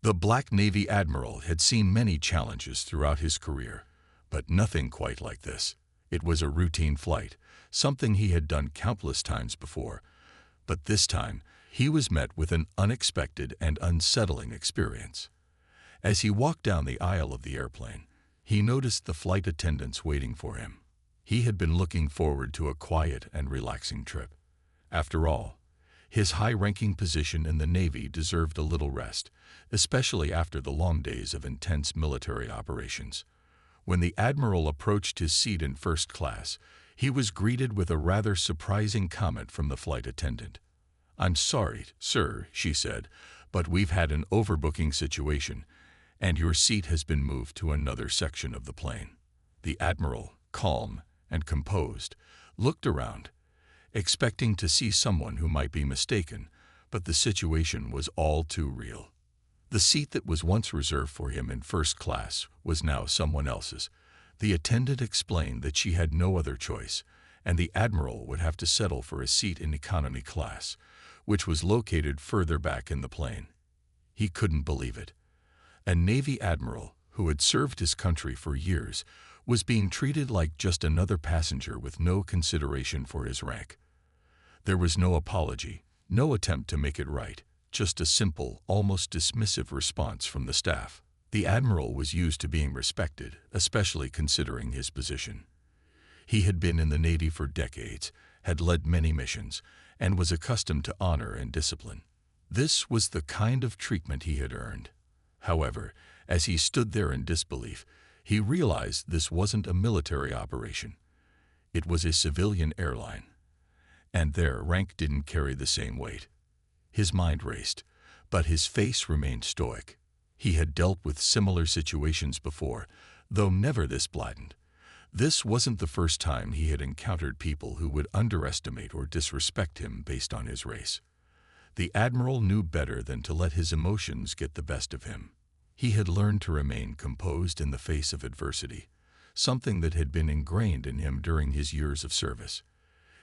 The Black Navy Admiral had seen many challenges throughout his career, but nothing quite like this. It was a routine flight, something he had done countless times before, but this time he was met with an unexpected and unsettling experience. As he walked down the aisle of the airplane, he noticed the flight attendants waiting for him. He had been looking forward to a quiet and relaxing trip. After all, his high-ranking position in the Navy deserved a little rest, especially after the long days of intense military operations. When the Admiral approached his seat in first class, he was greeted with a rather surprising comment from the flight attendant. "I'm sorry, sir," she said, "but we've had an overbooking situation, and your seat has been moved to another section of the plane." The Admiral, calm and composed, looked around, expecting to see someone who might be mistaken, but the situation was all too real. The seat that was once reserved for him in first class was now someone else's. The attendant explained that she had no other choice, and the Admiral would have to settle for a seat in economy class, which was located further back in the plane. He couldn't believe it. A Navy Admiral who had served his country for years was being treated like just another passenger with no consideration for his rank. There was no apology, no attempt to make it right, just a simple, almost dismissive response from the staff. The Admiral was used to being respected, especially considering his position. He had been in the Navy for decades, had led many missions, and was accustomed to honor and discipline. This was the kind of treatment he had earned. However, as he stood there in disbelief, he realized this wasn't a military operation. It was a civilian airline, and their rank didn't carry the same weight. His mind raced, but his face remained stoic. He had dealt with similar situations before, though never this blatant. This wasn't the first time he had encountered people who would underestimate or disrespect him based on his race. The Admiral knew better than to let his emotions get the best of him. He had learned to remain composed in the face of adversity, something that had been ingrained in him during his years of service.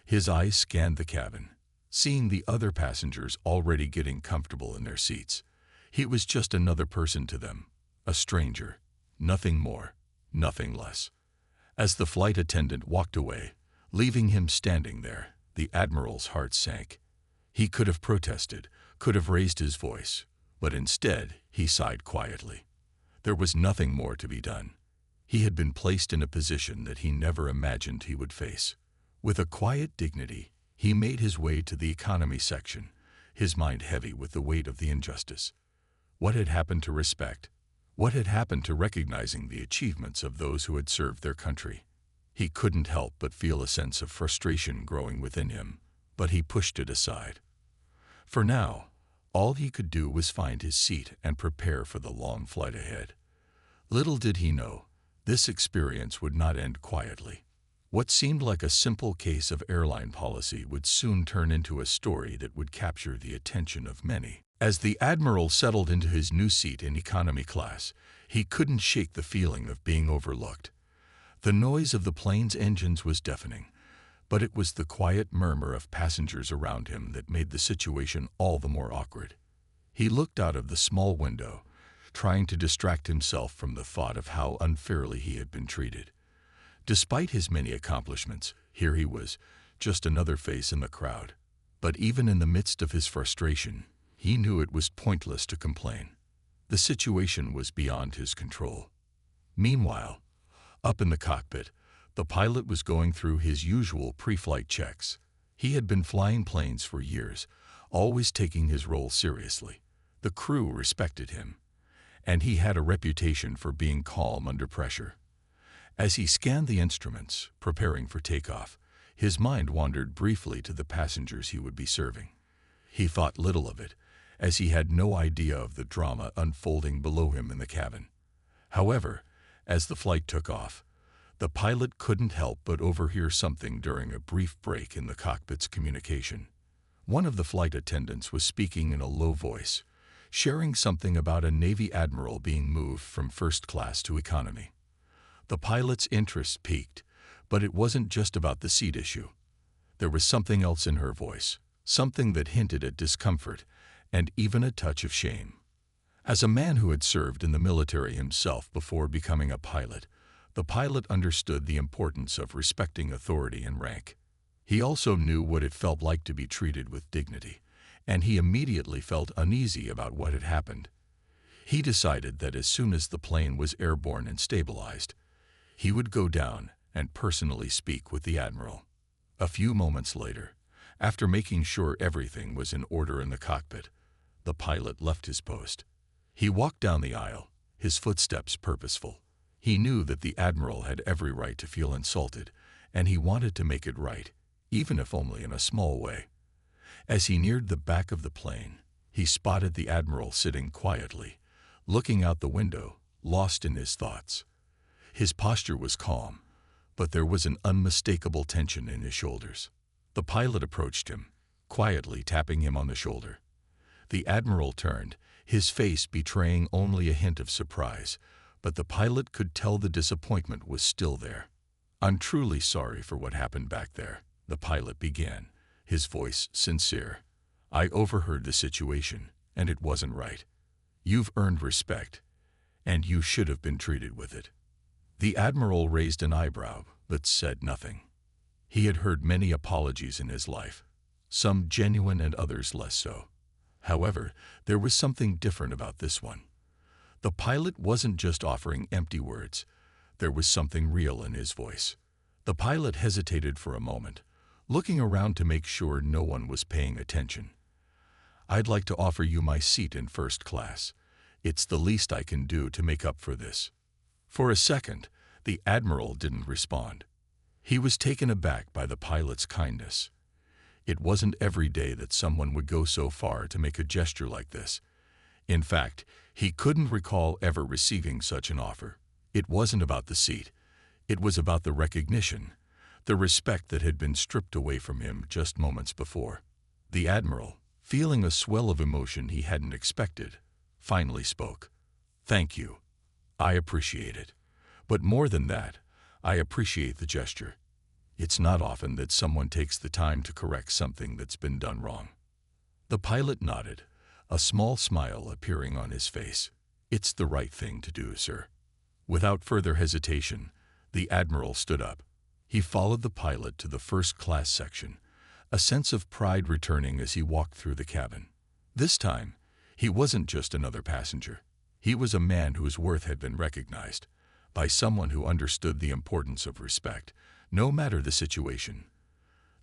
His eyes scanned the cabin, seeing the other passengers already getting comfortable in their seats. He was just another person to them, a stranger, nothing more, nothing less. As the flight attendant walked away, leaving him standing there, the Admiral's heart sank. He could have protested, could have raised his voice, but instead he sighed quietly. There was nothing more to be done. He had been placed in a position that he never imagined he would face. With a quiet dignity, he made his way to the economy section, his mind heavy with the weight of the injustice. What had happened to respect? What had happened to recognizing the achievements of those who had served their country? He couldn't help but feel a sense of frustration growing within him, but he pushed it aside. For now, all he could do was find his seat and prepare for the long flight ahead. Little did he know, this experience would not end quietly. What seemed like a simple case of airline policy would soon turn into a story that would capture the attention of many. As the Admiral settled into his new seat in economy class, he couldn't shake the feeling of being overlooked. The noise of the plane's engines was deafening, but it was the quiet murmur of passengers around him that made the situation all the more awkward. He looked out of the small window, trying to distract himself from the thought of how unfairly he had been treated. Despite his many accomplishments, here he was, just another face in the crowd. But even in the midst of his frustration, he knew it was pointless to complain. The situation was beyond his control. Meanwhile, up in the cockpit, the pilot was going through his usual pre-flight checks. He had been flying planes for years, always taking his role seriously. The crew respected him, and he had a reputation for being calm under pressure. As he scanned the instruments, preparing for takeoff, his mind wandered briefly to the passengers he would be serving. He thought little of it, as he had no idea of the drama unfolding below him in the cabin. However, as the flight took off, the pilot couldn't help but overhear something during a brief break in the cockpit's communication. One of the flight attendants was speaking in a low voice, sharing something about a Navy admiral being moved from first class to economy. The pilot's interest piqued, but it wasn't just about the seat issue. There was something else in her voice, something that hinted at discomfort and even a touch of shame. As a man who had served in the military himself before becoming a pilot, the pilot understood the importance of respecting authority and rank. He also knew what it felt like to be treated with dignity, and he immediately felt uneasy about what had happened. He decided that as soon as the plane was airborne and stabilized, he would go down and personally speak with the Admiral. A few moments later, after making sure everything was in order in the cockpit, the pilot left his post. He walked down the aisle, his footsteps purposeful. He knew that the Admiral had every right to feel insulted, and he wanted to make it right, even if only in a small way. As he neared the back of the plane, he spotted the Admiral sitting quietly, looking out the window, lost in his thoughts. His posture was calm, but there was an unmistakable tension in his shoulders. The pilot approached him, quietly tapping him on the shoulder. The Admiral turned, his face betraying only a hint of surprise, but the pilot could tell the disappointment was still there. "I'm truly sorry for what happened back there," the pilot began, his voice sincere. "I overheard the situation, and it wasn't right. You've earned respect, and you should have been treated with it." The Admiral raised an eyebrow, but said nothing. He had heard many apologies in his life, some genuine and others less so. However, there was something different about this one. The pilot wasn't just offering empty words. There was something real in his voice. The pilot hesitated for a moment, looking around to make sure no one was paying attention. "I'd like to offer you my seat in first class. It's the least I can do to make up for this." For a second, the Admiral didn't respond. He was taken aback by the pilot's kindness. It wasn't every day that someone would go so far to make a gesture like this. In fact, he couldn't recall ever receiving such an offer. It wasn't about the seat. It was about the recognition, the respect that had been stripped away from him just moments before. The Admiral, feeling a swell of emotion he hadn't expected, finally spoke. "Thank you. I appreciate it. But more than that, I appreciate the gesture. It's not often that someone takes the time to correct something that's been done wrong." The pilot nodded, a small smile appearing on his face. "It's the right thing to do, sir." Without further hesitation, the Admiral stood up. He followed the pilot to the first-class section, a sense of pride returning as he walked through the cabin. This time, he wasn't just another passenger. He was a man whose worth had been recognized by someone who understood the importance of respect, no matter the situation.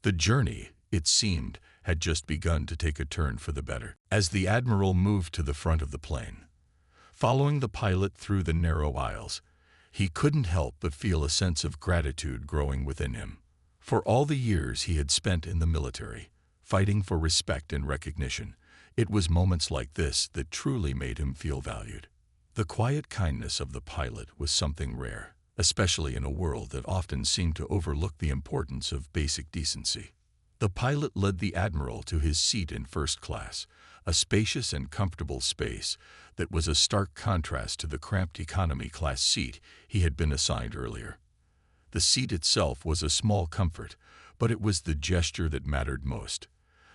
The journey, it seemed, had just begun to take a turn for the better. As the Admiral moved to the front of the plane, following the pilot through the narrow aisles, he couldn't help but feel a sense of gratitude growing within him. For all the years he had spent in the military, fighting for respect and recognition, it was moments like this that truly made him feel valued. The quiet kindness of the pilot was something rare, especially in a world that often seemed to overlook the importance of basic decency. The pilot led the Admiral to his seat in first class, a spacious and comfortable space that was a stark contrast to the cramped economy class seat he had been assigned earlier. The seat itself was a small comfort, but it was the gesture that mattered most.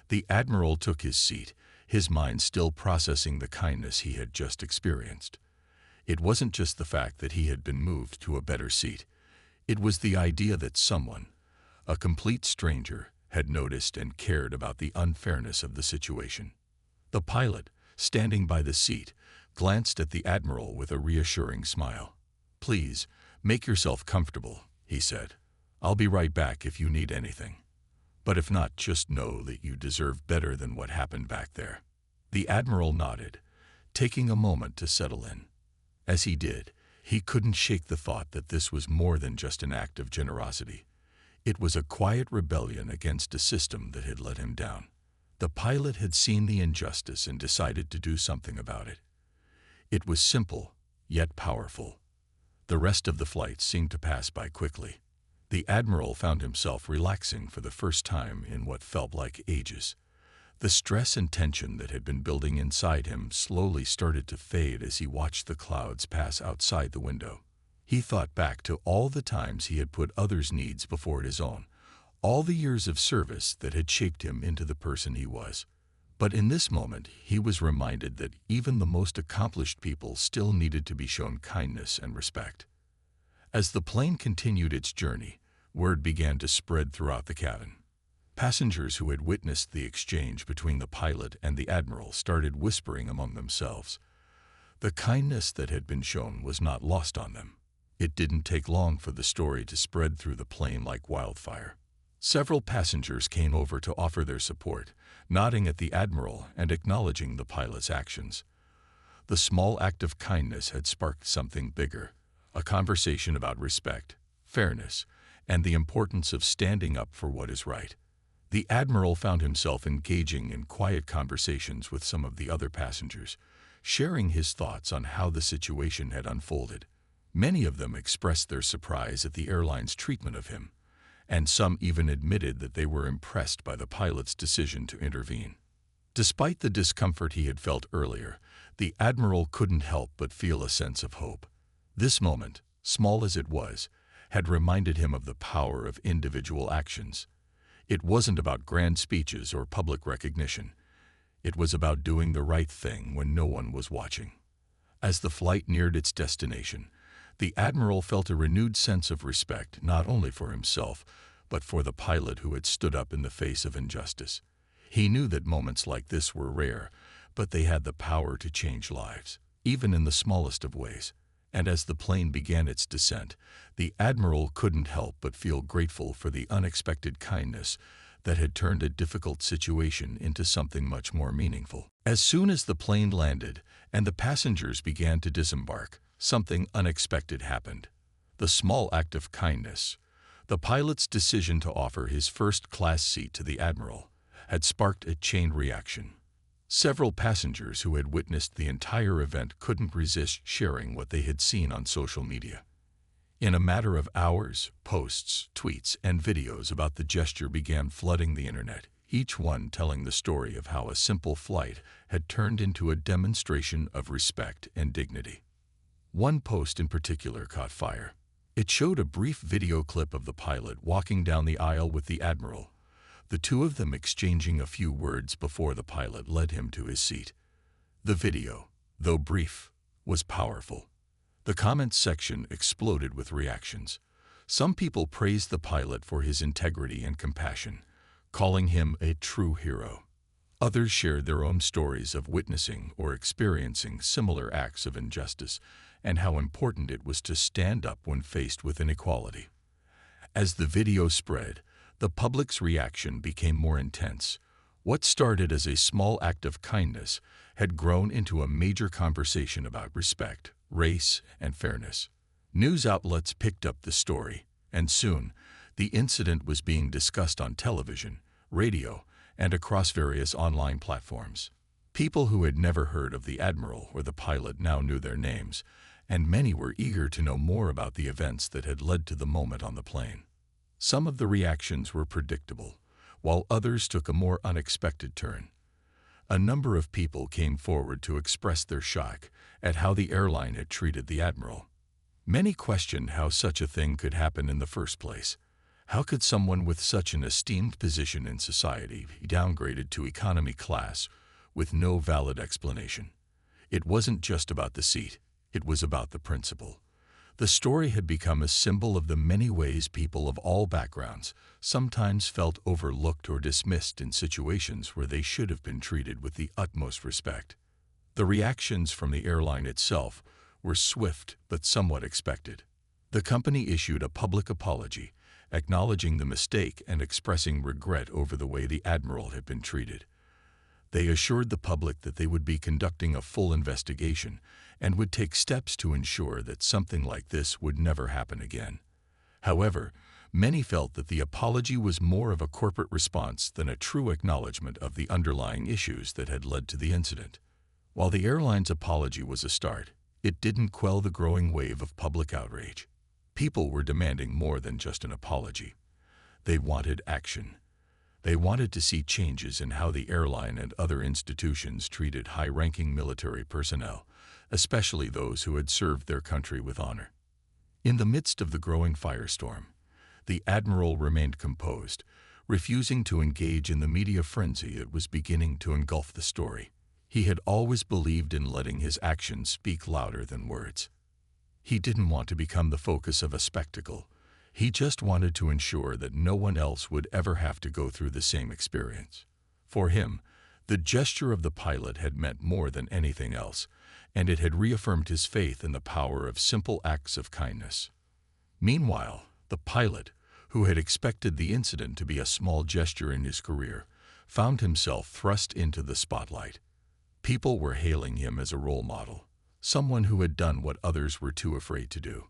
The Admiral took his seat, his mind still processing the kindness he had just experienced. It wasn't just the fact that he had been moved to a better seat. It was the idea that someone, a complete stranger, had noticed and cared about the unfairness of the situation. The pilot, standing by the seat, glanced at the Admiral with a reassuring smile. "Please, make yourself comfortable," he said. "I'll be right back if you need anything. But if not, just know that you deserve better than what happened back there." The Admiral nodded, taking a moment to settle in. As he did, he couldn't shake the thought that this was more than just an act of generosity. It was a quiet rebellion against a system that had let him down. The pilot had seen the injustice and decided to do something about it. It was simple, yet powerful. The rest of the flight seemed to pass by quickly. The Admiral found himself relaxing for the first time in what felt like ages. The stress and tension that had been building inside him slowly started to fade as he watched the clouds pass outside the window. He thought back to all the times he had put others' needs before his own, all the years of service that had shaped him into the person he was. But in this moment, he was reminded that even the most accomplished people still needed to be shown kindness and respect. As the plane continued its journey, word began to spread throughout the cabin. Passengers who had witnessed the exchange between the pilot and the Admiral started whispering among themselves. The kindness that had been shown was not lost on them. It didn't take long for the story to spread through the plane like wildfire. Several passengers came over to offer their support, nodding at the Admiral and acknowledging the pilot's actions. The small act of kindness had sparked something bigger, a conversation about respect, fairness, and the importance of standing up for what is right. The Admiral found himself engaging in quiet conversations with some of the other passengers, sharing his thoughts on how the situation had unfolded. Many of them expressed their surprise at the airline's treatment of him, and some even admitted that they were impressed by the pilot's decision to intervene. Despite the discomfort he had felt earlier, the Admiral couldn't help but feel a sense of hope. This moment, small as it was, had reminded him of the power of individual actions. It wasn't about grand speeches or public recognition. It was about doing the right thing when no one was watching. As the flight neared its destination, the Admiral felt a renewed sense of respect not only for himself, but for the pilot who had stood up in the face of injustice. He knew that moments like this were rare, but they had the power to change lives, even in the smallest of ways. And as the plane began its descent, the Admiral couldn't help but feel grateful for the unexpected kindness that had turned a difficult situation into something much more meaningful. As soon as the plane landed and the passengers began to disembark, something unexpected happened. The small act of kindness, the pilot's decision to offer his first-class seat to the Admiral, had sparked a chain reaction. Several passengers who had witnessed the entire event couldn't resist sharing what they had seen on social media. In a matter of hours, posts, tweets, and videos about the gesture began flooding the internet, each one telling the story of how a simple flight had turned into a demonstration of respect and dignity. One post in particular caught fire. It showed a brief video clip of the pilot walking down the aisle with the Admiral, the two of them exchanging a few words before the pilot led him to his seat. The video, though brief, was powerful. The comments section exploded with reactions. Some people praised the pilot for his integrity and compassion, calling him a true hero. Others shared their own stories of witnessing or experiencing similar acts of injustice and how important it was to stand up when faced with inequality. As the video spread, the public's reaction became more intense. What started as a small act of kindness had grown into a major conversation about respect, race, and fairness. News outlets picked up the story, and soon, the incident was being discussed on television, radio, and across various online platforms. People who had never heard of the Admiral or the pilot now knew their names, and many were eager to know more about the events that had led to the moment on the plane. Some of the reactions were predictable, while others took a more unexpected turn. A number of people came forward to express their shock at how the airline had treated the Admiral. Many questioned how such a thing could happen in the first place. How could someone with such an esteemed position in society be downgraded to economy class with no valid explanation? It wasn't just about the seat, it was about the principle. The story had become a symbol of the many ways people of all backgrounds sometimes felt overlooked or dismissed in situations where they should have been treated with the utmost respect. The reactions from the airline itself were swift but somewhat expected. The company issued a public apology, acknowledging the mistake and expressing regret over the way the Admiral had been treated. They assured the public that they would be conducting a full investigation and would take steps to ensure that something like this would never happen again. However, many felt that the apology was more of a corporate response than a true acknowledgement of the underlying issues that had led to the incident. While the airline's apology was a start, it didn't quell the growing wave of public outrage. People were demanding more than just an apology. They wanted action. They wanted to see changes in how the airline and other institutions treated high-ranking military personnel, especially those who had served their country with honor. In the midst of the growing firestorm, the Admiral remained composed, refusing to engage in the media frenzy that was beginning to engulf the story. He had always believed in letting his actions speak louder than words. He didn't want to become the focus of a spectacle. He just wanted to ensure that no one else would ever have to go through the same experience. For him, the gesture of the pilot had meant more than anything else, and it had reaffirmed his faith in the power of simple acts of kindness. Meanwhile, the pilot, who had expected the incident to be a small gesture in his career, found himself thrust into the spotlight. People were hailing him as a role model, someone who had done what others were too afraid to do.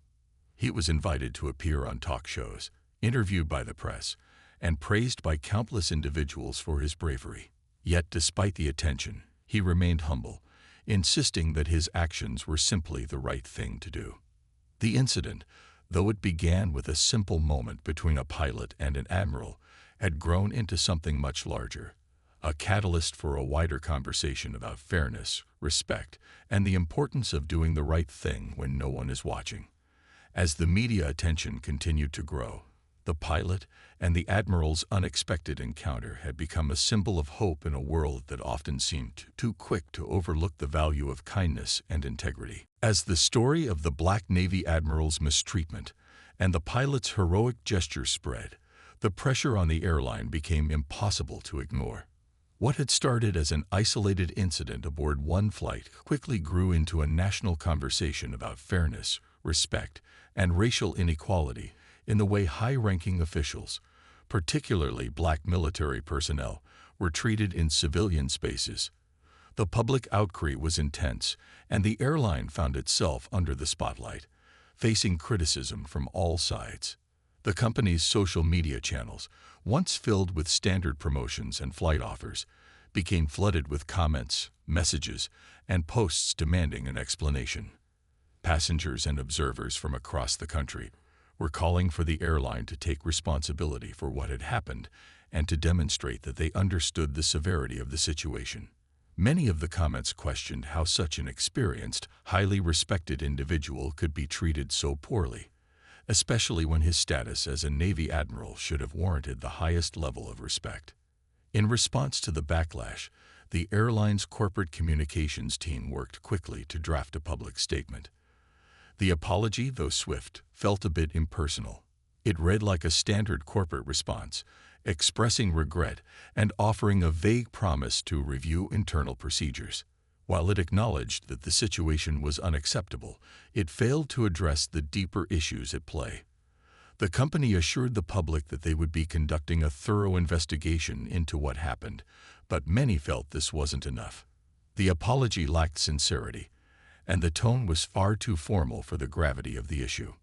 He was invited to appear on talk shows, interviewed by the press, and praised by countless individuals for his bravery. Yet, despite the attention, he remained humble, insisting that his actions were simply the right thing to do. The incident, though it began with a simple moment between a pilot and an admiral, had grown into something much larger, a catalyst for a wider conversation about fairness, respect, and the importance of doing the right thing when no one is watching. As the media attention continued to grow, the pilot and the admiral's unexpected encounter had become a symbol of hope in a world that often seemed too quick to overlook the value of kindness and integrity. As the story of the Black Navy admiral's mistreatment and the pilot's heroic gesture spread, the pressure on the airline became impossible to ignore. What had started as an isolated incident aboard one flight quickly grew into a national conversation about fairness, respect, and racial inequality in the way high-ranking officials, particularly black military personnel, were treated in civilian spaces. The public outcry was intense, and the airline found itself under the spotlight, facing criticism from all sides. The company's social media channels, once filled with standard promotions and flight offers, became flooded with comments, messages, and posts demanding an explanation. Passengers and observers from across the country were calling for the airline to take responsibility for what had happened and to demonstrate that they understood the severity of the situation. Many of the comments questioned how such an experienced, highly respected individual could be treated so poorly, especially when his status as a Navy admiral should have warranted the highest level of respect. In response to the backlash, the airline's corporate communications team worked quickly to draft a public statement. The apology, though swift, felt a bit impersonal. It read like a standard corporate response, expressing regret and offering a vague promise to review internal procedures. While it acknowledged that the situation was unacceptable, it failed to address the deeper issues at play. The company assured the public that they would be conducting a thorough investigation into what happened, but many felt this wasn't enough. The apology lacked sincerity, and the tone was far too formal for the gravity of the issue.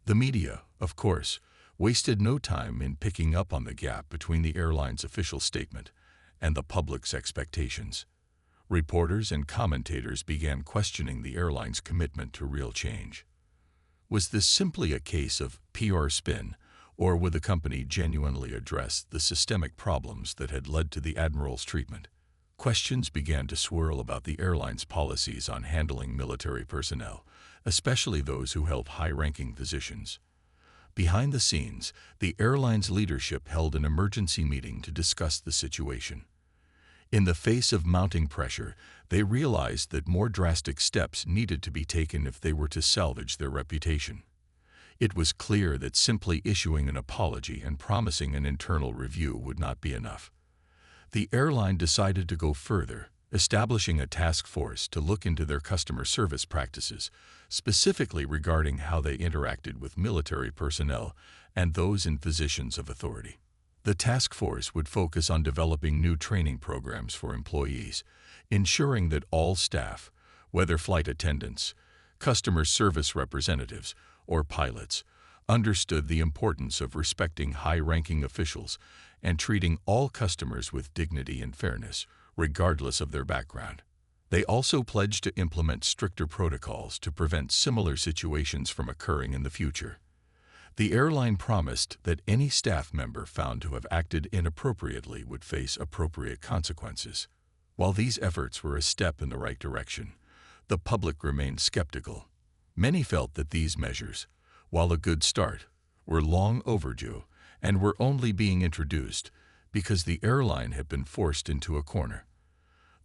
The media, of course, wasted no time in picking up on the gap between the airline's official statement and the public's expectations. Reporters and commentators began questioning the airline's commitment to real change. Was this simply a case of PR spin, or would the company genuinely address the systemic problems that had led to the admiral's treatment? Questions began to swirl about the airline's policies on handling military personnel, especially those who held high-ranking positions. Behind the scenes, the airline's leadership held an emergency meeting to discuss the situation. In the face of mounting pressure, they realized that more drastic steps needed to be taken if they were to salvage their reputation. It was clear that simply issuing an apology and promising an internal review would not be enough. The airline decided to go further, establishing a task force to look into their customer service practices, specifically regarding how they interacted with military personnel and those in positions of authority. The task force would focus on developing new training programs for employees, ensuring that all staff, whether flight attendants, customer service representatives, or pilots, understood the importance of respecting high-ranking officials and treating all customers with dignity and fairness, regardless of their background. They also pledged to implement stricter protocols to prevent similar situations from occurring in the future. The airline promised that any staff member found to have acted inappropriately would face appropriate consequences. While these efforts were a step in the right direction, the public remained skeptical. Many felt that these measures, while a good start, were long overdue and were only being introduced because the airline had been forced into a corner.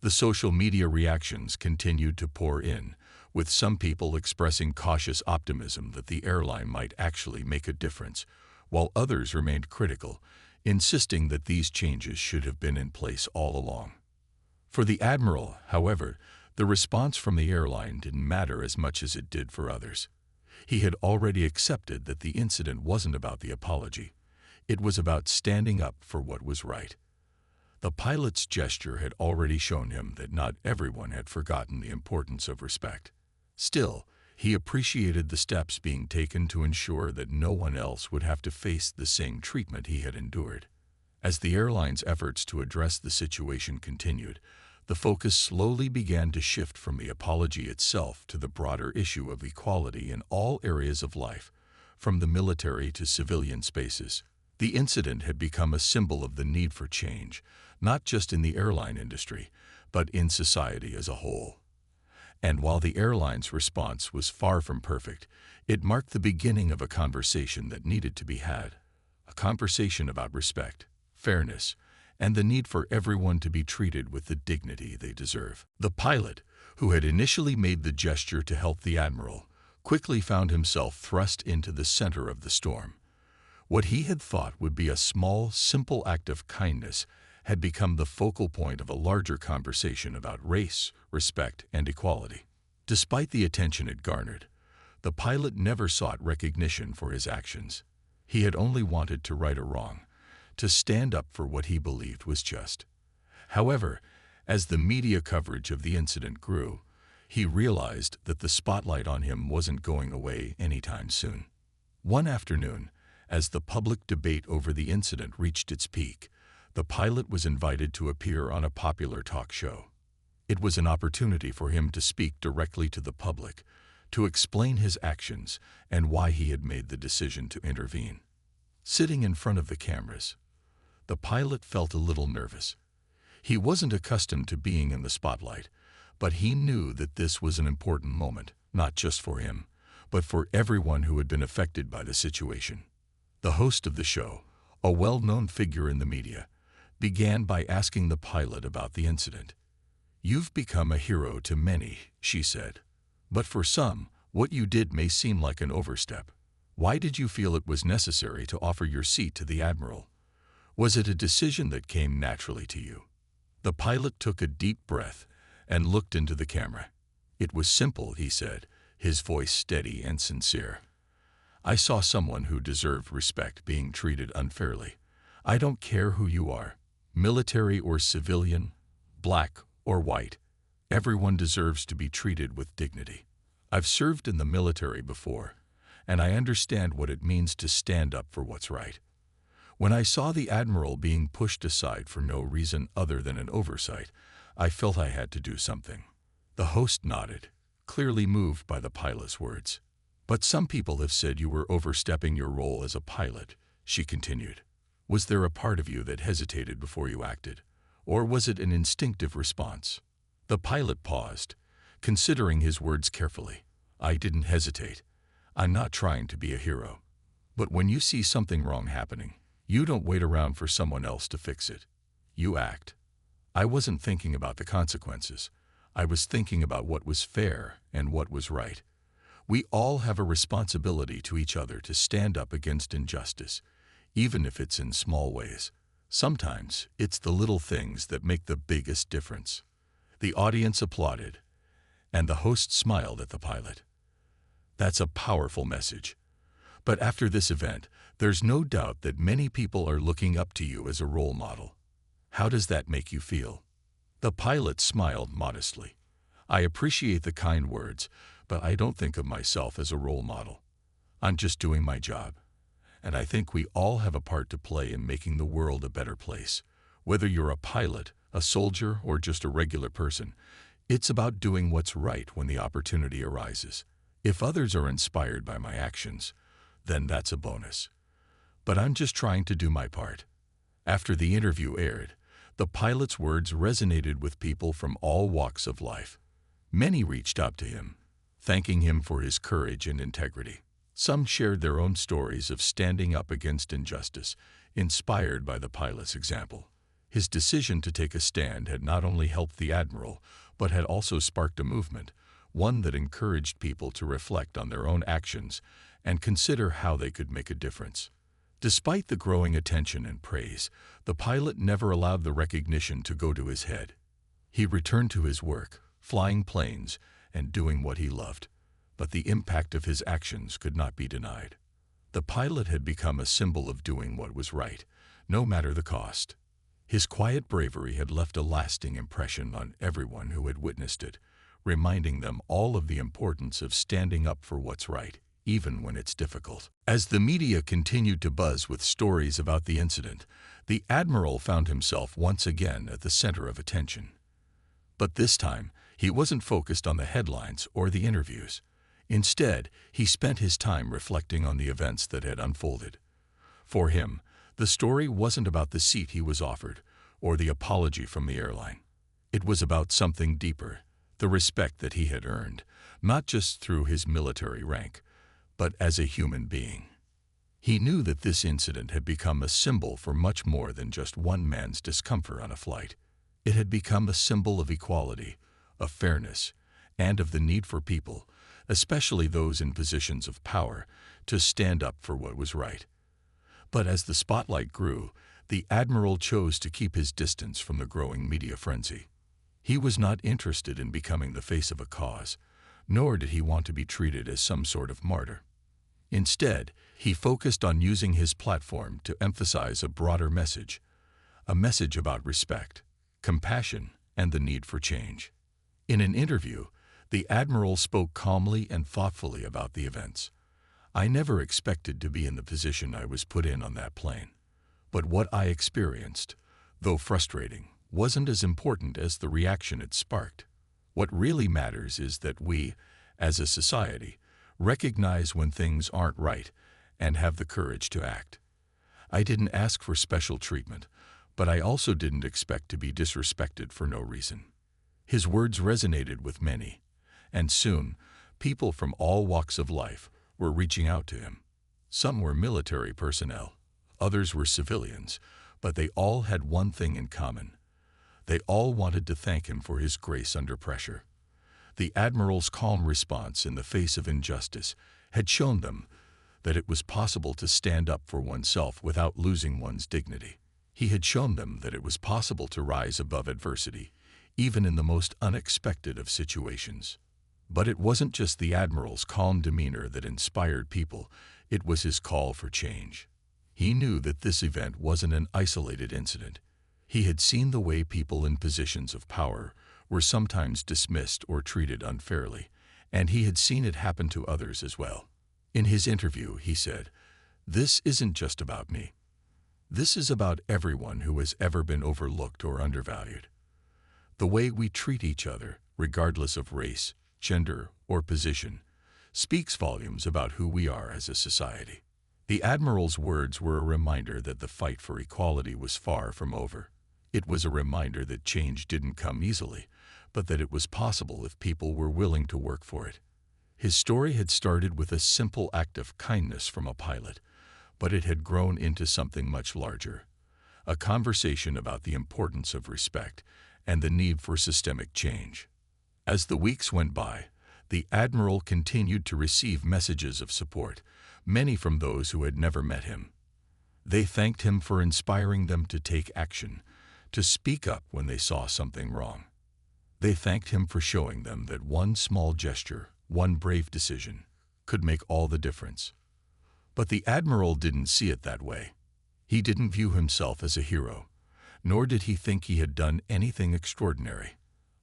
The social media reactions continued to pour in, with some people expressing cautious optimism that the airline might actually make a difference, while others remained critical, insisting that these changes should have been in place all along. For the Admiral, however, the response from the airline didn't matter as much as it did for others. He had already accepted that the incident wasn't about the apology. It was about standing up for what was right. The pilot's gesture had already shown him that not everyone had forgotten the importance of respect. Still, he appreciated the steps being taken to ensure that no one else would have to face the same treatment he had endured. As the airline's efforts to address the situation continued, the focus slowly began to shift from the apology itself to the broader issue of equality in all areas of life, from the military to civilian spaces. The incident had become a symbol of the need for change, not just in the airline industry, but in society as a whole. And while the airline's response was far from perfect, it marked the beginning of a conversation that needed to be had, a conversation about respect, fairness, and the need for everyone to be treated with the dignity they deserve. The pilot, who had initially made the gesture to help the Admiral, quickly found himself thrust into the center of the storm. What he had thought would be a small, simple act of kindness had become the focal point of a larger conversation about race, respect, and equality. Despite the attention it garnered, the pilot never sought recognition for his actions. He had only wanted to right a wrong, to stand up for what he believed was just. However, as the media coverage of the incident grew, he realized that the spotlight on him wasn't going away anytime soon. One afternoon, as the public debate over the incident reached its peak, the pilot was invited to appear on a popular talk show. It was an opportunity for him to speak directly to the public, to explain his actions and why he had made the decision to intervene. Sitting in front of the cameras, the pilot felt a little nervous. He wasn't accustomed to being in the spotlight, but he knew that this was an important moment, not just for him, but for everyone who had been affected by the situation. The host of the show, a well-known figure in the media, began by asking the pilot about the incident. "You've become a hero to many," she said. "But for some, what you did may seem like an overstep. Why did you feel it was necessary to offer your seat to the Admiral? Was it a decision that came naturally to you?" The pilot took a deep breath and looked into the camera. "It was simple," he said, his voice steady and sincere. "I saw someone who deserved respect being treated unfairly. I don't care who you are, military or civilian, black or white. Everyone deserves to be treated with dignity. I've served in the military before, and I understand what it means to stand up for what's right. When I saw the Admiral being pushed aside for no reason other than an oversight, I felt I had to do something." The host nodded, clearly moved by the pilot's words. "But some people have said you were overstepping your role as a pilot," she continued. "Was there a part of you that hesitated before you acted, or was it an instinctive response?" The pilot paused, considering his words carefully. "I didn't hesitate. I'm not trying to be a hero. But when you see something wrong happening, you don't wait around for someone else to fix it. You act. I wasn't thinking about the consequences. I was thinking about what was fair and what was right. We all have a responsibility to each other to stand up against injustice, even if it's in small ways. Sometimes it's the little things that make the biggest difference." The audience applauded, and the host smiled at the pilot. "That's a powerful message. But after this event, there's no doubt that many people are looking up to you as a role model. How does that make you feel?" The pilot smiled modestly. "I appreciate the kind words, but I don't think of myself as a role model. I'm just doing my job. And I think we all have a part to play in making the world a better place. Whether you're a pilot, a soldier, or just a regular person, it's about doing what's right when the opportunity arises. If others are inspired by my actions, then that's a bonus. But I'm just trying to do my part." After the interview aired, the pilot's words resonated with people from all walks of life. Many reached out to him, thanking him for his courage and integrity. Some shared their own stories of standing up against injustice, inspired by the pilot's example. His decision to take a stand had not only helped the Admiral, but had also sparked a movement, one that encouraged people to reflect on their own actions and consider how they could make a difference. Despite the growing attention and praise, the pilot never allowed the recognition to go to his head. He returned to his work, flying planes and doing what he loved. But the impact of his actions could not be denied. The pilot had become a symbol of doing what was right, no matter the cost. His quiet bravery had left a lasting impression on everyone who had witnessed it, reminding them all of the importance of standing up for what's right, even when it's difficult. As the media continued to buzz with stories about the incident, the Admiral found himself once again at the center of attention. But this time, he wasn't focused on the headlines or the interviews. Instead, he spent his time reflecting on the events that had unfolded. For him, the story wasn't about the seat he was offered or the apology from the airline. It was about something deeper, the respect that he had earned, not just through his military rank, but as a human being. He knew that this incident had become a symbol for much more than just one man's discomfort on a flight. It had become a symbol of equality, of fairness, and of the need for people, especially those in positions of power, to stand up for what was right. But as the spotlight grew, the Admiral chose to keep his distance from the growing media frenzy. He was not interested in becoming the face of a cause, nor did he want to be treated as some sort of martyr. Instead, he focused on using his platform to emphasize a broader message, a message about respect, compassion, and the need for change. In an interview, the Admiral spoke calmly and thoughtfully about the events. "I never expected to be in the position I was put in on that plane. But what I experienced, though frustrating, wasn't as important as the reaction it sparked. What really matters is that we, as a society, recognize when things aren't right and have the courage to act. I didn't ask for special treatment, but I also didn't expect to be disrespected for no reason." His words resonated with many, and soon, people from all walks of life were reaching out to him. Some were military personnel, others were civilians, but they all had one thing in common. They all wanted to thank him for his grace under pressure. The Admiral's calm response in the face of injustice had shown them that it was possible to stand up for oneself without losing one's dignity. He had shown them that it was possible to rise above adversity, even in the most unexpected of situations. But it wasn't just the Admiral's calm demeanor that inspired people, it was his call for change. He knew that this event wasn't an isolated incident. He had seen the way people in positions of power were sometimes dismissed or treated unfairly, and he had seen it happen to others as well. In his interview, he said, "This isn't just about me. This is about everyone who has ever been overlooked or undervalued. The way we treat each other, regardless of race, gender, or position, speaks volumes about who we are as a society." The Admiral's words were a reminder that the fight for equality was far from over. It was a reminder that change didn't come easily, but that it was possible if people were willing to work for it. His story had started with a simple act of kindness from a pilot, but it had grown into something much larger, a conversation about the importance of respect and the need for systemic change. As the weeks went by, the Admiral continued to receive messages of support, many from those who had never met him. They thanked him for inspiring them to take action, to speak up when they saw something wrong. They thanked him for showing them that one small gesture, one brave decision, could make all the difference. But the Admiral didn't see it that way. He didn't view himself as a hero, nor did he think he had done anything extraordinary.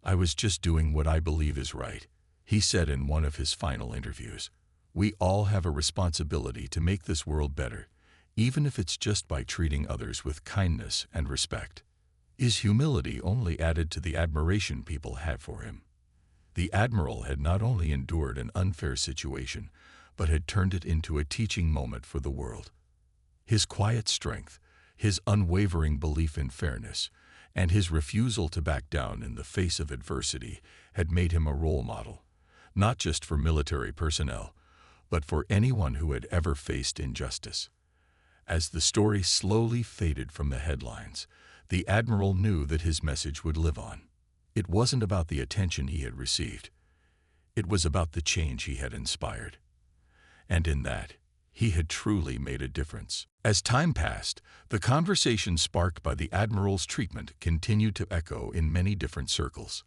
"I was just doing what I believe is right," he said in one of his final interviews. "We all have a responsibility to make this world better, even if it's just by treating others with kindness and respect." His humility only added to the admiration people had for him. The Admiral had not only endured an unfair situation, but had turned it into a teaching moment for the world. His quiet strength, his unwavering belief in fairness, and his refusal to back down in the face of adversity had made him a role model, not just for military personnel, but for anyone who had ever faced injustice. As the story slowly faded from the headlines, the Admiral knew that his message would live on. It wasn't about the attention he had received. It was about the change he had inspired. And in that, he had truly made a difference. As time passed, the conversation sparked by the Admiral's treatment continued to echo in many different circles.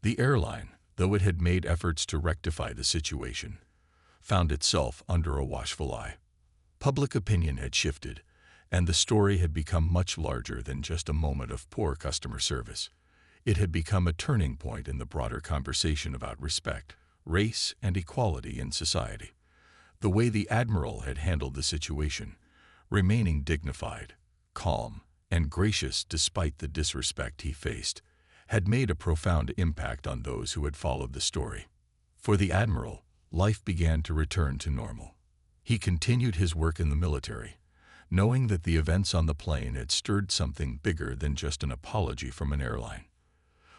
The airline, though it had made efforts to rectify the situation, found itself under a watchful eye. Public opinion had shifted, and the story had become much larger than just a moment of poor customer service. It had become a turning point in the broader conversation about respect, race, and equality in society. The way the Admiral had handled the situation, remaining dignified, calm, and gracious despite the disrespect he faced, had made a profound impact on those who had followed the story. For the Admiral, life began to return to normal. He continued his work in the military, knowing that the events on the plane had stirred something bigger than just an apology from an airline.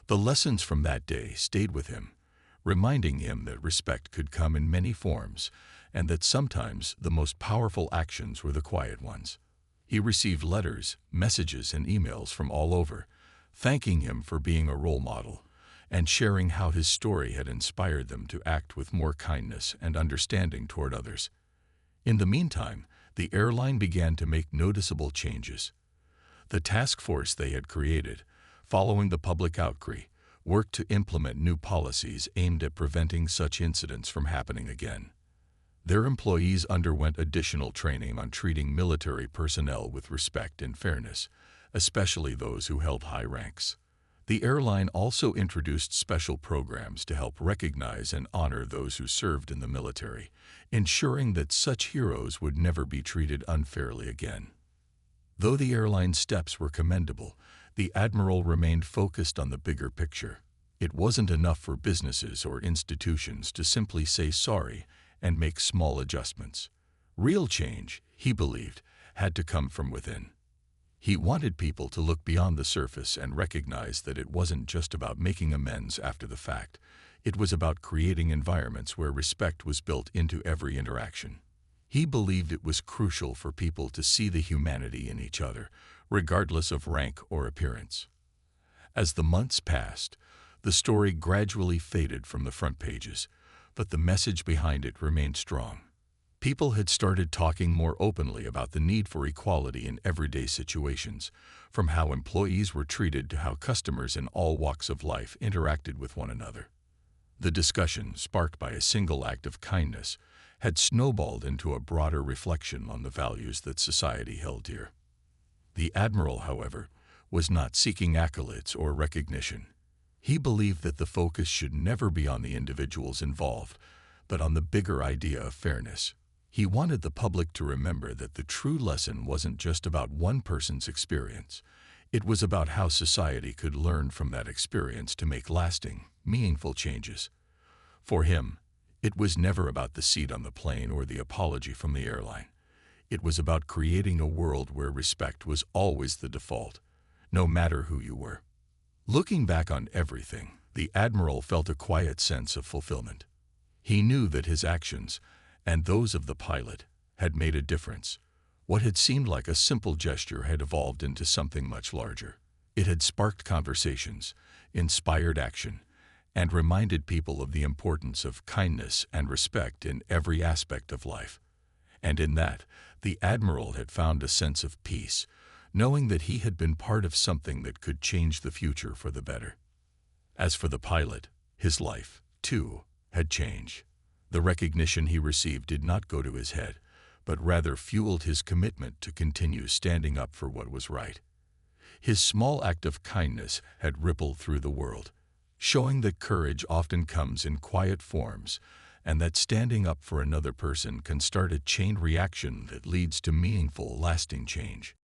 The lessons from that day stayed with him, reminding him that respect could come in many forms, and that sometimes the most powerful actions were the quiet ones. He received letters, messages, and emails from all over, thanking him for being a role model and sharing how his story had inspired them to act with more kindness and understanding toward others. In the meantime, the airline began to make noticeable changes. The task force they had created, following the public outcry, worked to implement new policies aimed at preventing such incidents from happening again. Their employees underwent additional training on treating military personnel with respect and fairness, especially those who held high ranks. The airline also introduced special programs to help recognize and honor those who served in the military, ensuring that such heroes would never be treated unfairly again. Though the airline's steps were commendable, the Admiral remained focused on the bigger picture. It wasn't enough for businesses or institutions to simply say sorry and make small adjustments. Real change, he believed, had to come from within. He wanted people to look beyond the surface and recognize that it wasn't just about making amends after the fact. It was about creating environments where respect was built into every interaction. He believed it was crucial for people to see the humanity in each other, regardless of rank or appearance. As the months passed, the story gradually faded from the front pages, but the message behind it remained strong. People had started talking more openly about the need for equality in everyday situations, from how employees were treated to how customers in all walks of life interacted with one another. The discussion, sparked by a single act of kindness, had snowballed into a broader reflection on the values that society held dear. The Admiral, however, was not seeking accolades or recognition. He believed that the focus should never be on the individuals involved, but on the bigger idea of fairness. He wanted the public to remember that the true lesson wasn't just about one person's experience. It was about how society could learn from that experience to make lasting, meaningful changes. For him, it was never about the seat on the plane or the apology from the airline. It was about creating a world where respect was always the default, no matter who you were. Looking back on everything, the Admiral felt a quiet sense of fulfillment. He knew that his actions, and those of the pilot, had made a difference. What had seemed like a simple gesture had evolved into something much larger. It had sparked conversations, inspired action, and reminded people of the importance of kindness and respect in every aspect of life. And in that, the Admiral had found a sense of peace, knowing that he had been part of something that could change the future for the better. As for the pilot, his life, too, had changed. The recognition he received did not go to his head, but rather fueled his commitment to continue standing up for what was right. His small act of kindness had rippled through the world, showing that courage often comes in quiet forms, and that standing up for another person can start a chain reaction that leads to meaningful, lasting change.